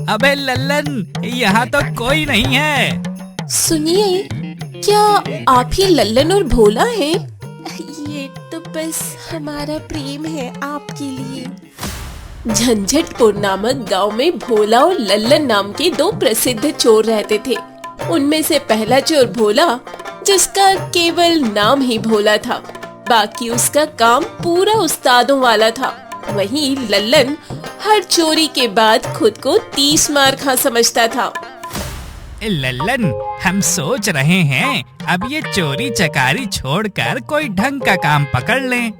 अबे लल्लन, यहाँ तो कोई नहीं है। सुनिए, क्या आप ही लल्लन और भोला हैं? ये तो बस हमारा प्रेम है आपके लिए। झंझटपुर नामक गांव में भोला और लल्लन नाम के दो प्रसिद्ध चोर रहते थे। उनमें से पहला चोर भोला, जिसका केवल नाम ही भोला था, बाकी उसका काम पूरा उस्तादों वाला था। वहीं लल्लन हर चोरी के बाद खुद को 30 मार खा समझता था। लल्लन, हम सोच रहे हैं अब ये चोरी चकारी छोड़कर कोई ढंग का काम पकड़ लें।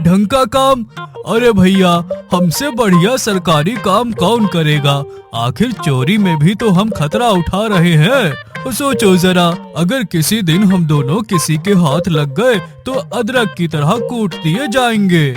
ढंग का काम? अरे भैया, हमसे बढ़िया सरकारी काम कौन करेगा? आखिर चोरी में भी तो हम खतरा उठा रहे हैं। सोचो जरा, अगर किसी दिन हम दोनों किसी के हाथ लग गए तो अदरक की तरह कूट दिए जाएंगे।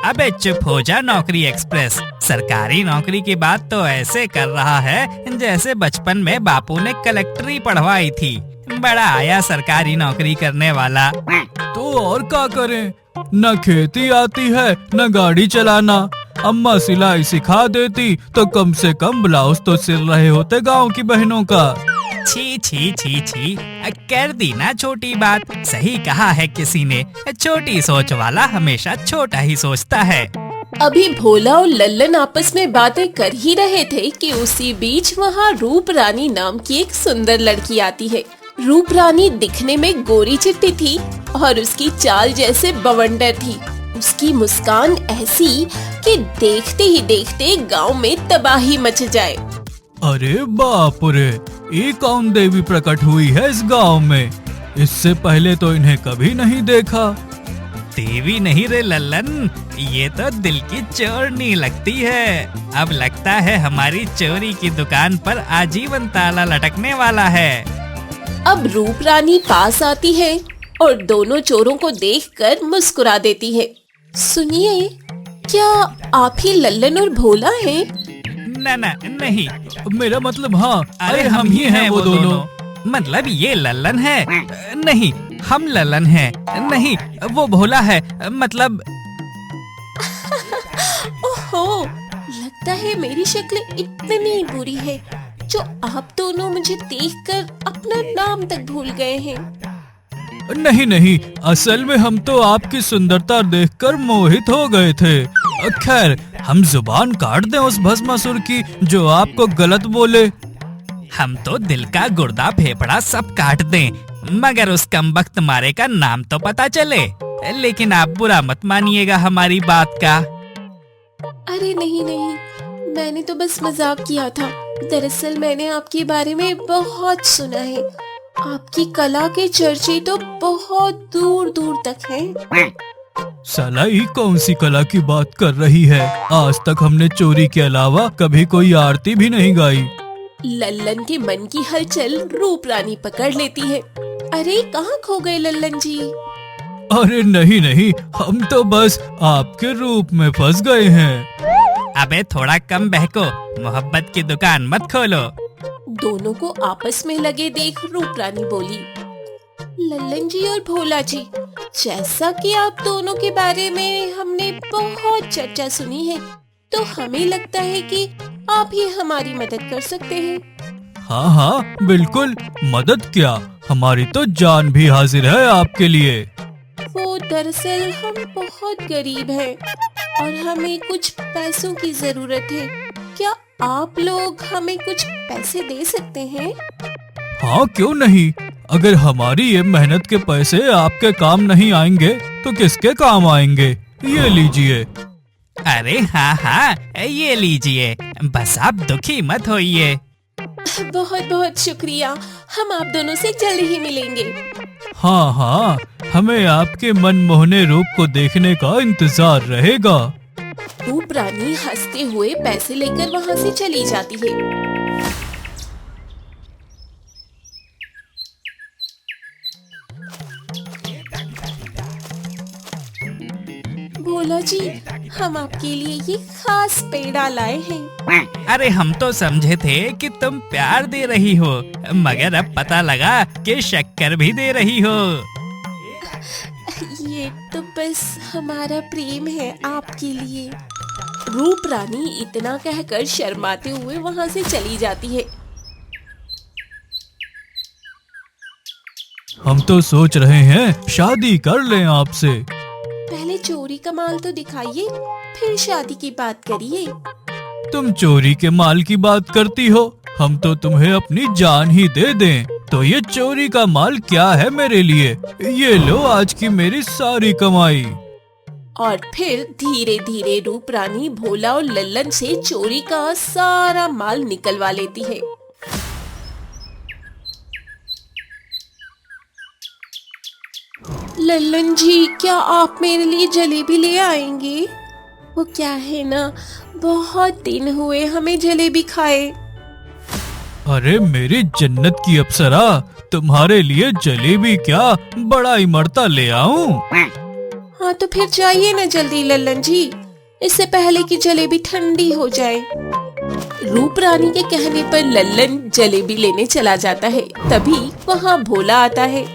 अबे चुप हो जा नौकरी एक्सप्रेस। सरकारी नौकरी की बात तो ऐसे कर रहा है जैसे बचपन में बापू ने कलेक्टरी पढ़वाई थी। बड़ा आया सरकारी नौकरी करने वाला। तो और क्या करें? न खेती आती है न गाड़ी चलाना। अम्मा सिलाई सिखा देती तो कम से कम ब्लाउज तो सिल रहे होते गांव की बहनों का। छी छी छी छी, कर दी ना छोटी बात। सही कहा है किसी ने, छोटी सोच वाला हमेशा छोटा ही सोचता है। अभी भोला और लल्लन आपस में बातें कर ही रहे थे कि उसी बीच वहाँ रूप रानी नाम की एक सुंदर लड़की आती है। रूप रानी दिखने में गोरी चिट्टी थी और उसकी चाल जैसे बवंडर थी। उसकी मुस्कान ऐसी कि देखते ही देखते गांव में तबाही मच जाए। अरे बाप रे, ये कौन देवी प्रकट हुई है इस गांव में? इससे पहले तो इन्हें कभी नहीं देखा। देवी नहीं रे लल्लन, ये तो दिल की चोरनी लगती है। अब लगता है हमारी चोरी की दुकान पर आजीवन ताला लटकने वाला है। अब रूप रानी पास आती है और दोनों चोरों को देखकर मुस्कुरा देती है। सुनिए, क्या आप ही लल्लन और भोला हैं? ना ना नहीं, मेरा मतलब हाँ, अरे हम ही हैं वो दोनों। मतलब ये लल्लन है? नहीं, हम लल्लन हैं। नहीं, वो भोला है। मतलब ओहो, लगता है मेरी शक्ल इतनी बुरी है जो आप दोनों मुझे देखकर अपना नाम तक भूल गए हैं। नहीं नहीं, असल में हम तो आपकी सुंदरता देखकर मोहित हो गए थे। खैर, हम जुबान काट दें उस भस्मासुर की जो आपको गलत बोले। हम तो दिल का गुर्दा फेफड़ा सब काट दें, मगर उस कमबख्त मारे का नाम तो पता चले। लेकिन आप बुरा मत मानिएगा हमारी बात का। अरे नहीं नहीं, मैंने तो बस मजाक किया था। दरअसल मैंने आपके बारे में बहुत सुना है। आपकी कला के चर्चे तो बहुत दूर दूर तक हैं। साला ये कौन सी कला की बात कर रही है? आज तक हमने चोरी के अलावा कभी कोई आरती भी नहीं गाई। लल्लन के मन की हलचल रूप रानी पकड़ लेती है। अरे कहाँ खो गए लल्लन जी? अरे नहीं नहीं, हम तो बस आपके रूप में फंस गए हैं। अबे थोड़ा कम बहको, मोहब्बत की दुकान मत खोलो। दोनों को आपस में लगे देख रूप रानी बोली, लल्लन जी और भोला जी, जैसा कि आप दोनों के बारे में हमने बहुत चर्चा सुनी है, तो हमें लगता है कि आप ही हमारी मदद कर सकते हैं। हाँ हाँ बिल्कुल, मदद क्या, हमारी तो जान भी हाजिर है आपके लिए। वो दरअसल हम बहुत गरीब हैं और हमें कुछ पैसों की जरूरत है। क्या आप लोग हमें कुछ पैसे दे सकते हैं? हाँ क्यों नहीं, अगर हमारी ये मेहनत के पैसे आपके काम नहीं आएंगे तो किसके काम आएंगे? ये लीजिए। अरे हाँ हाँ, ये लीजिए, बस आप दुखी मत होइए। बहुत बहुत शुक्रिया, हम आप दोनों से जल्द ही मिलेंगे। हाँ हाँ, हमें आपके मनमोहने रूप को देखने का इंतजार रहेगा। रूप रानी हंसते हुए पैसे लेकर वहाँ से चली जाती है। भोला जी, हम आपके लिए ये खास पेड़ा लाए हैं। अरे हम तो समझे थे कि तुम प्यार दे रही हो, मगर अब पता लगा कि शक्कर भी दे रही हो। ये तो बस हमारा प्रेम है आपके लिए। रूप रानी इतना कहकर शर्माते हुए वहाँ से चली जाती है। हम तो सोच रहे हैं शादी कर लें आपसे। पहले चोरी का माल तो दिखाइए, फिर शादी की बात करिए। तुम चोरी के माल की बात करती हो, हम तो तुम्हें अपनी जान ही दे दें। तो ये चोरी का माल क्या है मेरे लिए? ये लो आज की मेरी सारी कमाई। और फिर धीरे धीरे रूप रानी भोला और लल्लन से चोरी का सारा माल निकलवा लेती है। लल्लन जी, क्या आप मेरे लिए जलेबी ले आएंगे? वो क्या है ना, बहुत दिन हुए हमें जलेबी खाए। अरे मेरी जन्नत की अप्सरा, तुम्हारे लिए जलेबी क्या बड़ा इमरता ले आऊं? हाँ तो फिर जाइए ना जल्दी लल्लन जी, इससे पहले कि जलेबी ठंडी हो जाए। रूप रानी के कहने पर लल्लन जलेबी लेने चला जाता है। तभी वहाँ भोला आता है।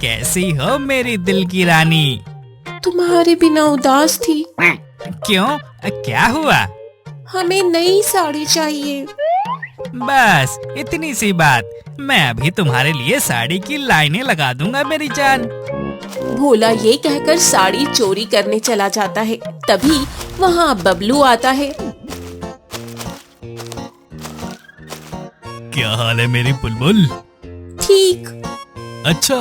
कैसी हो मेरी दिल की रानी? तुम्हारे बिना उदास थी। क्यों, क्या हुआ? हमें नई साड़ी चाहिए। बस इतनी सी बात, मैं अभी तुम्हारे लिए साड़ी की लाइनें लगा दूंगा मेरी जान। भोला ये कहकर साड़ी चोरी करने चला जाता है। तभी वहाँ बबलू आता है। क्या हाल है मेरी बुलबुल? ठीक। अच्छा,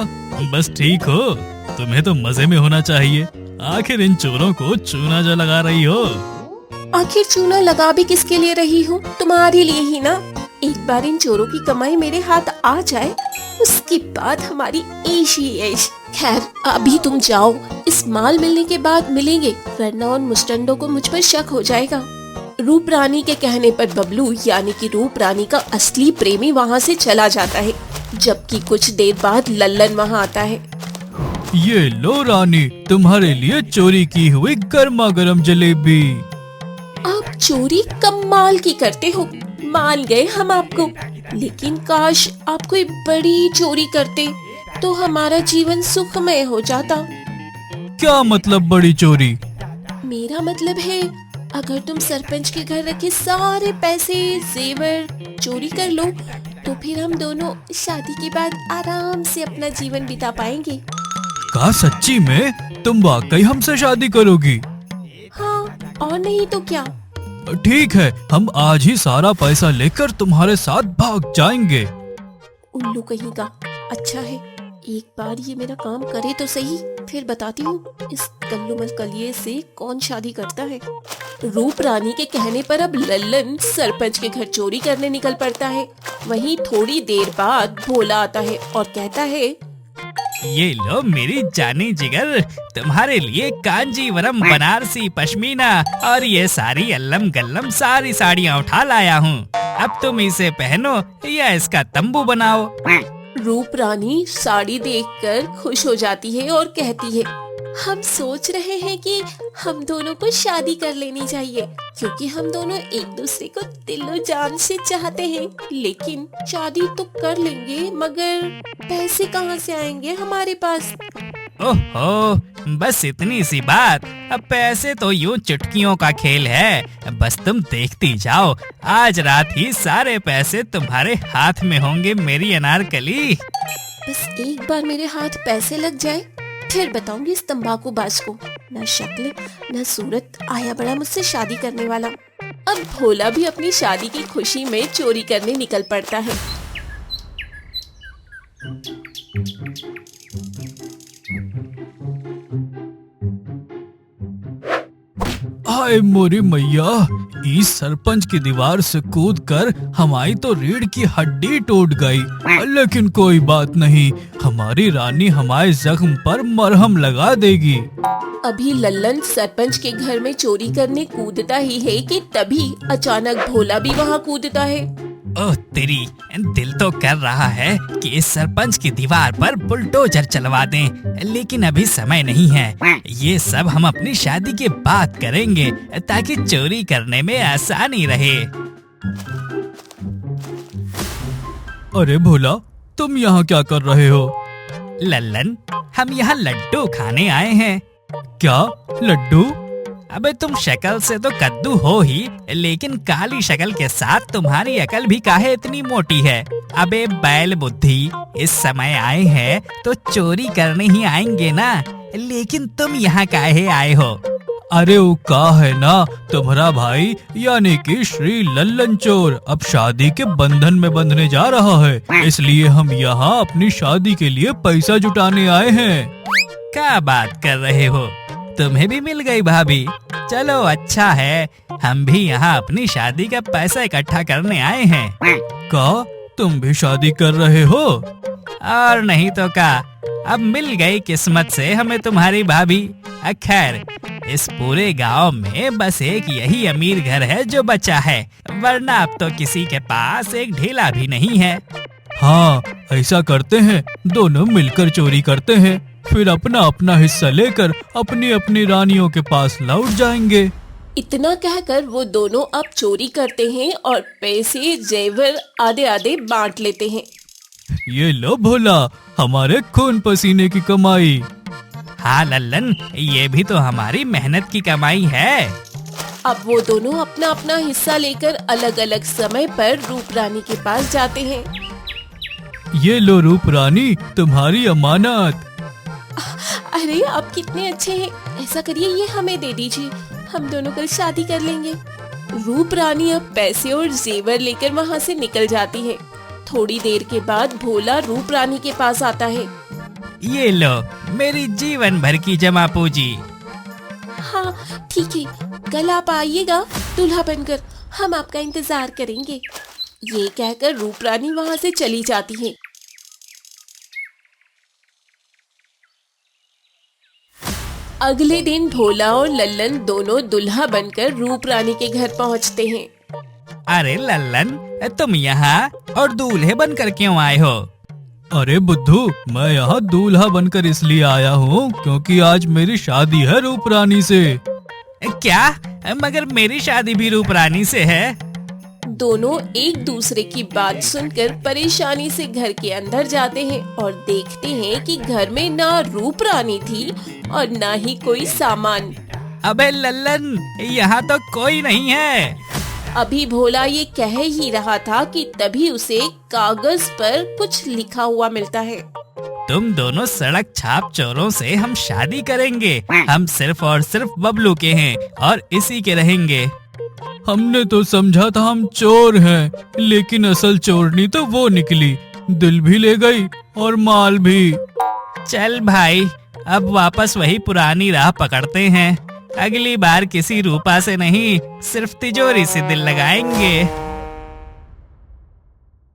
बस ठीक हो? तुम्हें तो मजे में होना चाहिए। आखिर इन चोरों को चूना जो लगा रही हो। आखिर चूना लगा भी किसके लिए रही हूँ? तुम्हारे लिए ही ना। एक बार इन चोरों की कमाई मेरे हाथ आ जाए, उसके बाद हमारी ऐश ही ऐश। खैर अभी तुम जाओ, इस माल मिलने के बाद मिलेंगे, वरना उन मुस्टंडों को मुझ पर शक हो जाएगा। रूप रानी के कहने पर बबलू यानी कि रूप रानी का असली प्रेमी वहाँ से चला जाता है। जबकि कुछ देर बाद लल्लन वहाँ आता है। ये लो रानी, तुम्हारे लिए चोरी की हुई गर्मा गर्म जलेबी। आप चोरी कमाल की करते हो, मान गए हम आपको, लेकिन काश आप कोई बड़ी चोरी करते तो हमारा जीवन सुखमय हो जाता। क्या मतलब बड़ी चोरी? मेरा मतलब है, अगर तुम सरपंच के घर रखे सारे पैसे जेवर चोरी कर लो तो फिर हम दोनों शादी के बाद आराम से अपना जीवन बिता पाएंगे। का सच्ची में तुम वाकई हमसे शादी करोगी? हाँ और नहीं तो क्या। ठीक है, हम आज ही सारा पैसा लेकर तुम्हारे साथ भाग जाएंगे। उल्लू कहीं का। अच्छा है, एक बार ये मेरा काम करे तो सही, फिर बताती हूँ इस कल्लू मलकलिए से कौन शादी करता है। रूप रानी के कहने पर अब लल्लन सरपंच के घर चोरी करने निकल पड़ता है। वहीं थोड़ी देर बाद भोला आता है और कहता है, ये लो मेरी जानी जिगर, तुम्हारे लिए कांजीवरम बनारसी पश्मीना और ये सारी अल्लम गल्लम सारी साड़ियाँ उठा लाया हूँ। अब तुम इसे पहनो या इसका तंबू बनाओ। रूप रानी साड़ी देखकर खुश हो जाती है और कहती है, हम सोच रहे हैं कि हम दोनों को शादी कर लेनी चाहिए, क्योंकि हम दोनों एक दूसरे को दिलो जान से चाहते हैं। लेकिन शादी तो कर लेंगे, मगर पैसे कहाँ से आएंगे हमारे पास? ओहो, बस इतनी सी बात। अब पैसे तो यूं चुटकियों का खेल है, बस तुम देखती जाओ, आज रात ही सारे पैसे तुम्हारे हाथ में होंगे मेरी अनारकली। बस एक बार मेरे हाथ पैसे लग जाए, फिर बताऊंगी इस तंबाकूबाज को, न शक्ल न सूरत, आया बड़ा मुझसे शादी करने वाला। अब भोला भी अपनी शादी की खुशी में चोरी करने निकल पड़ता है। हाय मोरी मैया, इस सरपंच की दीवार से कूदकर हमारी तो रीढ़ की हड्डी टूट गई। लेकिन कोई बात नहीं, हमारी रानी हमारे जख्म पर मरहम लगा देगी। अभी लल्लन सरपंच के घर में चोरी करने कूदता ही है कि तभी अचानक भोला भी वहाँ कूदता है। ओह तेरी, दिल तो कर रहा है कि इस सरपंच की दीवार पर बुलडोजर चलवा दें, लेकिन अभी समय नहीं है। ये सब हम अपनी शादी के बाद करेंगे ताकि चोरी करने में आसानी रहे। अरे भोला, तुम यहाँ क्या कर रहे हो? लल्लन, हम यहाँ लड्डू खाने आए हैं। क्या लड्डू? अबे तुम शक्ल से तो कद्दू हो ही, लेकिन काली शक्ल के साथ तुम्हारी अकल भी काहे इतनी मोटी है? अबे बैल बुद्धि, इस समय आए हैं तो चोरी करने ही आएंगे ना, लेकिन तुम यहाँ काहे आए हो? अरे वो का है ना, तुम्हारा भाई यानी कि श्री लल्लन चोर अब शादी के बंधन में बंधने जा रहा है, इसलिए हम यहाँ अपनी शादी के लिए पैसा जुटाने आए हैं। क्या बात कर रहे हो? तुम्हें भी मिल गई भाभी? चलो अच्छा है, हम भी यहाँ अपनी शादी का पैसा इकट्ठा करने आए हैं। का तुम भी शादी कर रहे हो? और नहीं तो क्या, अब मिल गई किस्मत से हमें तुम्हारी भाभी। खैर, इस पूरे गांव में बस एक यही अमीर घर है जो बचा है, वरना अब तो किसी के पास एक ढेला भी नहीं है। हाँ, ऐसा करते हैं, दोनों मिलकर चोरी करते हैं, फिर अपना अपना हिस्सा लेकर अपनी अपनी रानियों के पास लौट जाएंगे। इतना कहकर वो दोनों अब चोरी करते हैं और पैसे जेवर आधे आधे बांट लेते हैं। ये लो भोला, हमारे खून पसीने की कमाई। हाँ लल्लन, ये भी तो हमारी मेहनत की कमाई है। अब वो दोनों अपना अपना हिस्सा लेकर अलग अलग समय पर रूप रानी के पास जाते हैं। ये लो रूप रानी, तुम्हारी अमानत। अरे आप कितने अच्छे हैं, ऐसा करिए ये हमें दे दीजिए, हम दोनों कल शादी कर लेंगे। रूप रानी अब पैसे और जेवर लेकर वहाँ से निकल जाती है। थोड़ी देर के बाद भोला रूप रानी के पास आता है। ये लो मेरी जीवन भर की जमा पूंजी। हाँ ठीक है, कल आप आइएगा दूल्हा बनकर, हम आपका इंतजार करेंगे। ये कहकर रूप रानी वहाँ से चली जाती है। अगले दिन भोला और लल्लन दोनों दुल्हा बनकर रूप रानी के घर पहुँचते हैं। अरे लल्लन, तुम यहाँ और दूल्हे बनकर क्यों आए हो? अरे बुद्धू, मैं यहाँ दूल्हा बनकर इसलिए आया हूँ क्योंकि आज मेरी शादी है रूप रानी से। क्या? मगर मेरी शादी भी रूप रानी से है। दोनों एक दूसरे की बात सुनकर परेशानी से घर के अंदर जाते हैं और देखते हैं कि घर में ना रूप रानी थी और ना ही कोई सामान। अबे लल्लन, यहाँ तो कोई नहीं है। अभी भोला ये कह ही रहा था कि तभी उसे कागज पर कुछ लिखा हुआ मिलता है। तुम दोनों सड़क छाप चोरों से हम शादी करेंगे। हम सिर्फ और सिर्फ बबलू के हैं और इसी के रहेंगे। हमने तो समझा था हम चोर हैं, लेकिन असल चोरनी तो वो निकली, दिल भी ले गई और माल भी। चल भाई, अब वापस वही पुरानी राह पकड़ते हैं। अगली बार किसी रूपा से नहीं, सिर्फ तिजोरी से दिल लगाएंगे।